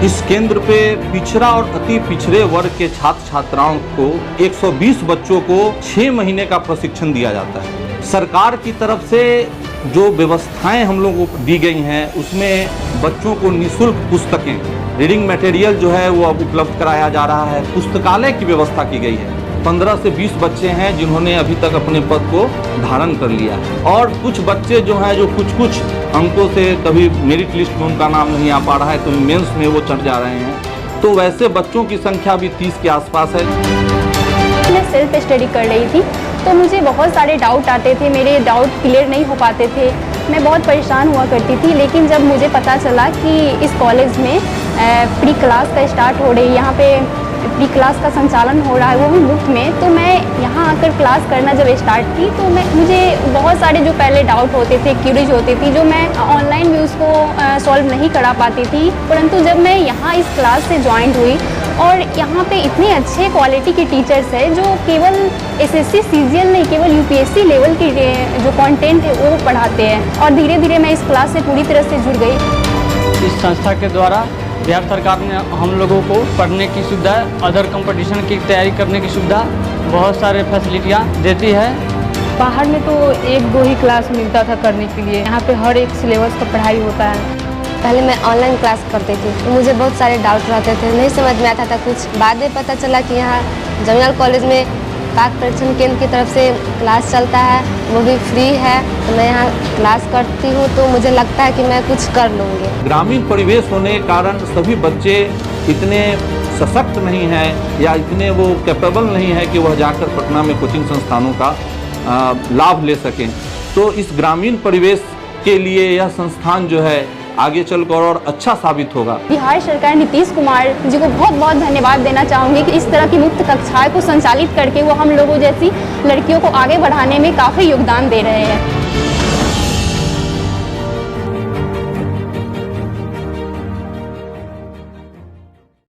इस केंद्र पे पिछड़ा और अति पिछड़े वर्ग के छात्र छात्राओं को 120 बच्चों को 6 महीने का प्रशिक्षण दिया जाता है। सरकार की तरफ से जो व्यवस्थाएं हम लोगों को दी गई हैं उसमें बच्चों को निःशुल्क पुस्तकें, रीडिंग मटेरियल जो है वो अब उपलब्ध कराया जा रहा है। पुस्तकालय की व्यवस्था की गई है। 15 से 20 बच्चे हैं जिन्होंने अभी तक अपने पद को धारण कर लिया है और कुछ बच्चे जो हैं जो कुछ अंकों से कभी मेरिट लिस्ट में उनका नाम नहीं आ पा रहा है, कभी मेंस में वो चढ़ जा रहे हैं। तो वैसे बच्चों की संख्या भी 30 के आसपास है। मैं सेल्फ स्टडी कर रही थी तो मुझे बहुत सारे डाउट आते थे, मेरे डाउट क्लियर नहीं हो पाते थे, मैं बहुत परेशान हुआ करती थी। लेकिन जब मुझे पता चला कि इस कॉलेज में प्री क्लास का स्टार्ट हो रही है, यहाँ पे प्री क्लास का संचालन हो रहा है वो भी मुफ्त में, तो मैं यहाँ आकर क्लास करना जब स्टार्ट की तो मुझे बहुत सारे जो पहले डाउट होते थे, क्यूरीज होती थी, जो मैं ऑनलाइन भी उसको सॉल्व नहीं करा पाती थी। परंतु जब मैं यहाँ इस क्लास से ज्वाइन हुई और यहाँ पे इतने अच्छे क्वालिटी के टीचर्स हैं जो केवल एसएससी सीजीएल नहीं, केवल यूपीएससी लेवल की जो कंटेंट है वो पढ़ाते हैं और धीरे धीरे मैं इस क्लास से पूरी तरह से जुड़ गई। इस संस्था के द्वारा बिहार सरकार ने हम लोगों को पढ़ने की सुविधा, अदर कंपटीशन की तैयारी करने की सुविधा, बहुत सारे फैसिलिटियाँ देती है। बाहर में तो 1-2 ही क्लास मिलता था करने के लिए, यहाँ पे हर एक सिलेबस का पढ़ाई होता है। पहले मैं ऑनलाइन क्लास करती थी तो मुझे बहुत सारे डाउट रहते थे, नहीं समझ में आता था कुछ। बाद में पता चला कि यहाँ जमीन कॉलेज में पाक परीक्षण केंद्र की तरफ से क्लास चलता है, वो भी फ्री है, तो मैं यहाँ क्लास करती हूँ तो मुझे लगता है कि मैं कुछ कर लूँगी। ग्रामीण परिवेश होने के कारण सभी बच्चे इतने सशक्त नहीं हैं या इतने वो कैपेबल नहीं है कि वह जाकर पटना में कोचिंग संस्थानों का लाभ ले सकें। तो इस ग्रामीण परिवेश के लिए यह संस्थान जो है आगे चलकर और अच्छा साबित होगा। बिहार सरकार नीतीश कुमार जी को बहुत बहुत धन्यवाद देना चाहूँगी कि इस तरह की मुफ्त कक्षाएं को संचालित करके वो हम लोगों जैसी लड़कियों को आगे बढ़ाने में काफ़ी योगदान दे रहे हैं।